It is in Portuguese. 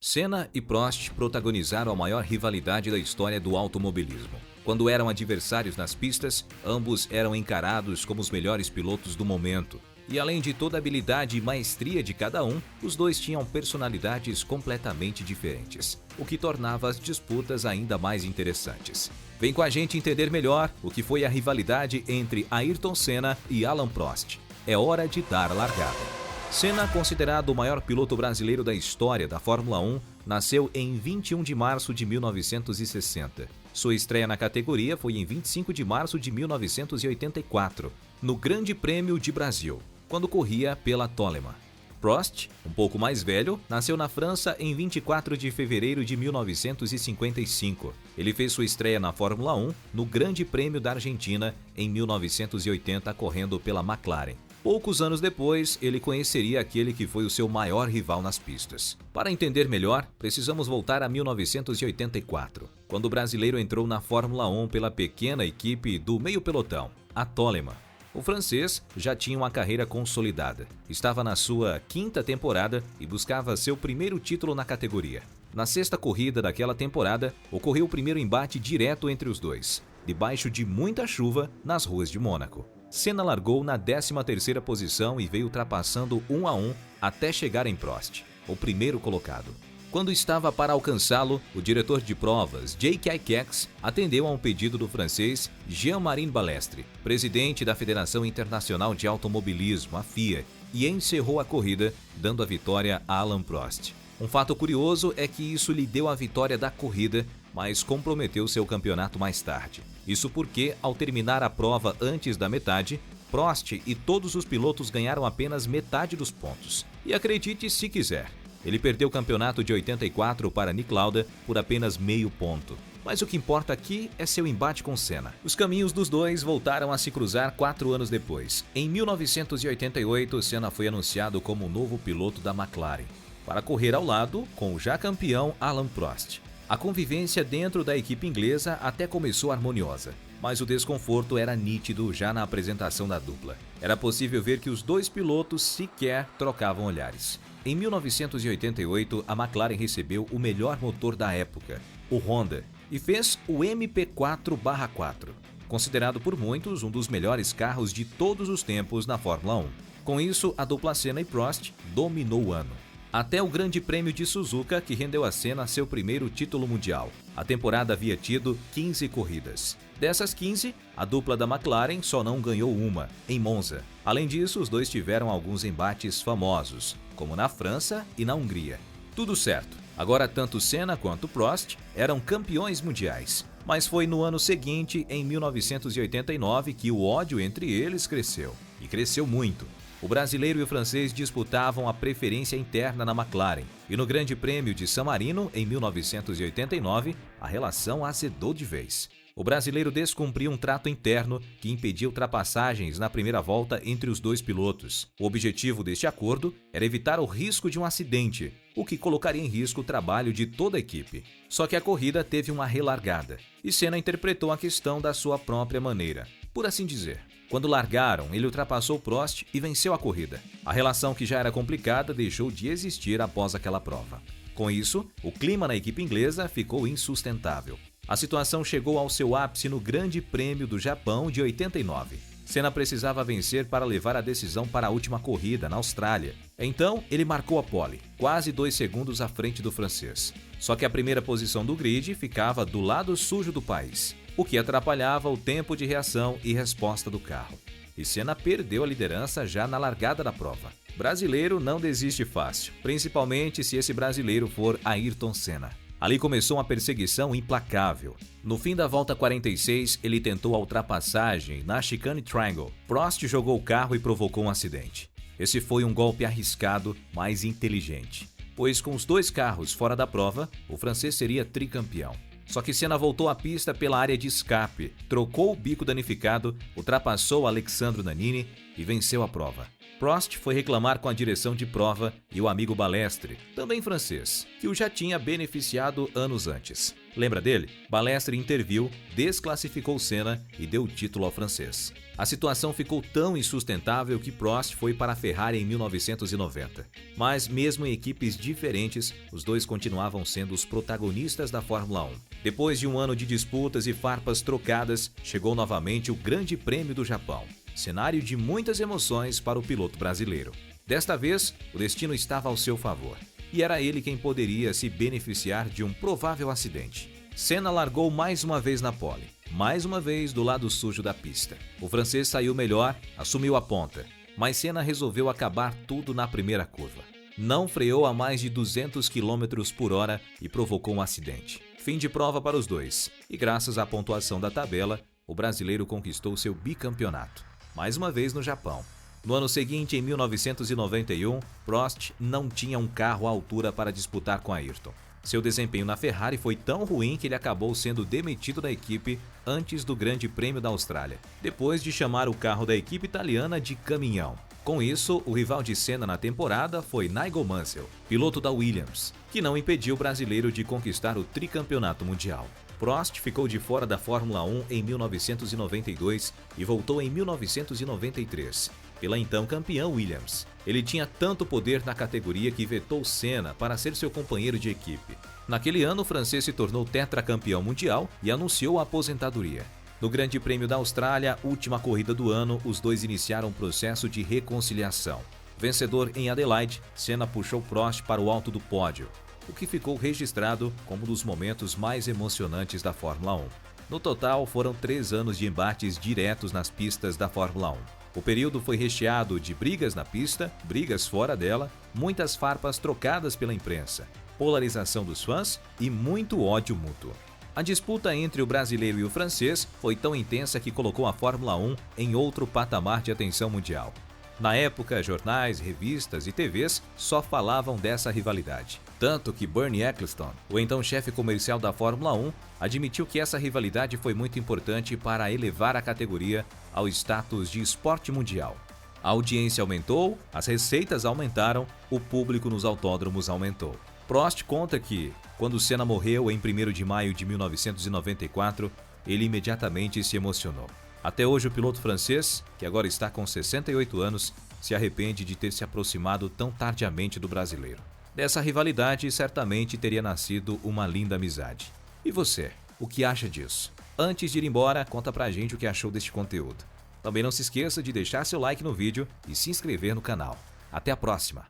Senna e Prost protagonizaram a maior rivalidade da história do automobilismo. Quando eram adversários nas pistas, ambos eram encarados como os melhores pilotos do momento. E além de toda a habilidade e maestria de cada um, os dois tinham personalidades completamente diferentes, o que tornava as disputas ainda mais interessantes. Vem com a gente entender melhor o que foi a rivalidade entre Ayrton Senna e Alain Prost. É hora de dar a largada. Senna, considerado o maior piloto brasileiro da história da Fórmula 1, nasceu em 21 de março de 1960. Sua estreia na categoria foi em 25 de março de 1984, no Grande Prêmio de Brasil, quando corria pela Toleman. Prost, um pouco mais velho, nasceu na França em 24 de fevereiro de 1955. Ele fez sua estreia na Fórmula 1 no Grande Prêmio da Argentina em 1980, correndo pela McLaren. Poucos anos depois, ele conheceria aquele que foi o seu maior rival nas pistas. Para entender melhor, precisamos voltar a 1984, quando o brasileiro entrou na Fórmula 1 pela pequena equipe do meio pelotão, a Toleman. O francês já tinha uma carreira consolidada, estava na sua quinta temporada e buscava seu primeiro título na categoria. Na sexta corrida daquela temporada, ocorreu o primeiro embate direto entre os dois, debaixo de muita chuva nas ruas de Mônaco. Senna largou na 13ª posição e veio ultrapassando 1 a 1 até chegar em Prost, o primeiro colocado. Quando estava para alcançá-lo, o diretor de provas, J.K. Kex, atendeu a um pedido do francês Jean-Marie Balestre, presidente da Federação Internacional de Automobilismo, a FIA, e encerrou a corrida, dando a vitória a Alain Prost. Um fato curioso é que isso lhe deu a vitória da corrida, mas comprometeu seu campeonato mais tarde. Isso porque, ao terminar a prova antes da metade, Prost e todos os pilotos ganharam apenas metade dos pontos. E acredite se quiser, ele perdeu o campeonato de 84 para Nick Lauda por apenas meio ponto. Mas o que importa aqui é seu embate com Senna. Os caminhos dos dois voltaram a se cruzar 4 anos depois. Em 1988, Senna foi anunciado como o novo piloto da McLaren, para correr ao lado com o já campeão Alain Prost. A convivência dentro da equipe inglesa até começou harmoniosa, mas o desconforto era nítido já na apresentação da dupla. Era possível ver que os dois pilotos sequer trocavam olhares. Em 1988, a McLaren recebeu o melhor motor da época, o Honda, e fez o MP4/4, considerado por muitos um dos melhores carros de todos os tempos na Fórmula 1. Com isso, a dupla Senna e Prost dominou o ano, até o Grande Prêmio de Suzuka, que rendeu a Senna seu primeiro título mundial. A temporada havia tido 15 corridas. Dessas 15, a dupla da McLaren só não ganhou uma, em Monza. Além disso, os dois tiveram alguns embates famosos, como na França e na Hungria. Tudo certo. Agora, tanto Senna quanto Prost eram campeões mundiais. Mas foi no ano seguinte, em 1989, que o ódio entre eles cresceu. E cresceu muito. O brasileiro e o francês disputavam a preferência interna na McLaren, e no Grande Prêmio de San Marino, em 1989, a relação azedou de vez. O brasileiro descumpriu um trato interno que impedia ultrapassagens na primeira volta entre os dois pilotos. O objetivo deste acordo era evitar o risco de um acidente, o que colocaria em risco o trabalho de toda a equipe. Só que a corrida teve uma relargada, e Senna interpretou a questão da sua própria maneira, por assim dizer. Quando largaram, ele ultrapassou Prost e venceu a corrida. A relação, que já era complicada, deixou de existir após aquela prova. Com isso, o clima na equipe inglesa ficou insustentável. A situação chegou ao seu ápice no Grande Prêmio do Japão de 89. Senna precisava vencer para levar a decisão para a última corrida, na Austrália. Então, ele marcou a pole, quase 2 segundos à frente do francês. Só que a primeira posição do grid ficava do lado sujo do país, o que atrapalhava o tempo de reação e resposta do carro. E Senna perdeu a liderança já na largada da prova. Brasileiro não desiste fácil, principalmente se esse brasileiro for Ayrton Senna. Ali começou uma perseguição implacável. No fim da volta 46, ele tentou a ultrapassagem na Chicane Triangle. Prost jogou o carro e provocou um acidente. Esse foi um golpe arriscado, mas inteligente, pois com os dois carros fora da prova, o francês seria tricampeão. Só que Senna voltou à pista pela área de escape, trocou o bico danificado, ultrapassou Alessandro Nannini e venceu a prova. Prost foi reclamar com a direção de prova e o amigo Balestre, também francês, que o já tinha beneficiado anos antes. Lembra dele? Balestre interviu, desclassificou Senna e deu o título ao francês. A situação ficou tão insustentável que Prost foi para a Ferrari em 1990. Mas mesmo em equipes diferentes, os dois continuavam sendo os protagonistas da Fórmula 1. Depois de um ano de disputas e farpas trocadas, chegou novamente o Grande Prêmio do Japão. Cenário de muitas emoções para o piloto brasileiro. Desta vez, o destino estava ao seu favor, e era ele quem poderia se beneficiar de um provável acidente. Senna largou mais uma vez na pole, mais uma vez do lado sujo da pista. O francês saiu melhor, assumiu a ponta, mas Senna resolveu acabar tudo na primeira curva. Não freou a mais de 200 km por hora e provocou um acidente. Fim de prova para os dois, e graças à pontuação da tabela, o brasileiro conquistou seu bicampeonato. Mais uma vez no Japão. No ano seguinte, em 1991, Prost não tinha um carro à altura para disputar com Ayrton. Seu desempenho na Ferrari foi tão ruim que ele acabou sendo demitido da equipe antes do Grande Prêmio da Austrália, depois de chamar o carro da equipe italiana de caminhão. Com isso, o rival de Senna na temporada foi Nigel Mansell, piloto da Williams, que não impediu o brasileiro de conquistar o tricampeonato mundial. Prost ficou de fora da Fórmula 1 em 1992 e voltou em 1993, pela então campeã Williams. Ele tinha tanto poder na categoria que vetou Senna para ser seu companheiro de equipe. Naquele ano, o francês se tornou tetracampeão mundial e anunciou a aposentadoria. No Grande Prêmio da Austrália, última corrida do ano, os dois iniciaram um processo de reconciliação. Vencedor em Adelaide, Senna puxou Prost para o alto do pódio, o que ficou registrado como um dos momentos mais emocionantes da Fórmula 1. No total, foram 3 anos de embates diretos nas pistas da Fórmula 1. O período foi recheado de brigas na pista, brigas fora dela, muitas farpas trocadas pela imprensa, polarização dos fãs e muito ódio mútuo. A disputa entre o brasileiro e o francês foi tão intensa que colocou a Fórmula 1 em outro patamar de atenção mundial. Na época, jornais, revistas e TVs só falavam dessa rivalidade. Tanto que Bernie Ecclestone, o então chefe comercial da Fórmula 1, admitiu que essa rivalidade foi muito importante para elevar a categoria ao status de esporte mundial. A audiência aumentou, as receitas aumentaram, o público nos autódromos aumentou. Prost conta que, quando Senna morreu em 1º de maio de 1994, ele imediatamente se emocionou. Até hoje, o piloto francês, que agora está com 68 anos, se arrepende de ter se aproximado tão tardiamente do brasileiro. Dessa rivalidade, certamente teria nascido uma linda amizade. E você, o que acha disso? Antes de ir embora, conta pra gente o que achou deste conteúdo. Também não se esqueça de deixar seu like no vídeo e se inscrever no canal. Até a próxima!